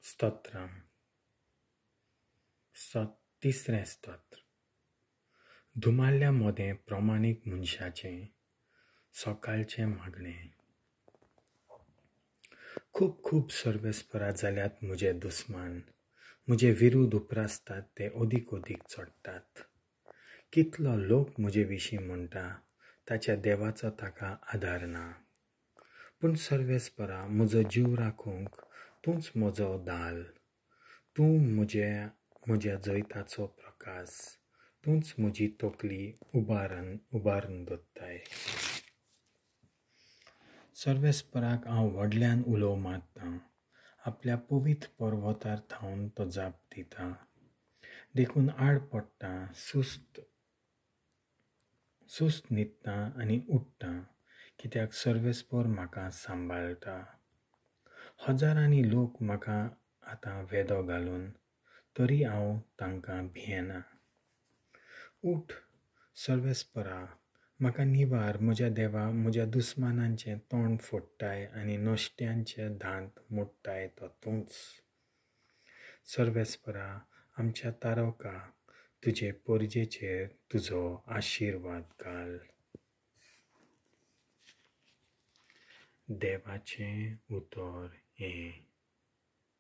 स्तोत्रम. तिसरें स्तोत्र. धुमाल्या मोदें प्रमाणीक मनशाचें सकाळचें मागणें. खूब खूब सर्वेस्परा जाल्यात म्हजे दुस्मान, म्हजे विरुद्ध उपरासतात ते ओदीक चडटात. कितलो लोक म्हजे विशीं म्हणटा ताच्या देवाचो ताका आदार ना. पूण सर्वेस्परा म्हजो जीव राखूंक तूंच म्हजो दाल. तूं म्हज्या जैताचो प्रकाश. तूंच म्हजी तोकली उबारून दवरताय. सर्वेस्पराक हांव व्हडल्यान उलो मारतां. आपल्या पवित्र पर्वतार थावन तो जाप दिता. देखून आड पडटा, सुस्त न्हिदता आनी उठ्ठा, कित्याक सर्वेस्पर म्हाका सांबाळटा. हजारांनी लोक म्हाका आतां वेदो घालून, तरी हांव तांकां भियेना. उठ सर्वेस्परा, म्हाका निवार. म्हज्या देवा, म्हज्या दुस्मानांचें तोंड फोडटाय आनी नश्ट्यांचे दांत मोडटाय तो तूंच. सर्वेस्परा, आमच्या तारका तुजे पोरजेचेर तुजो आशिर्वाद घाल. देवाचें उतर हें.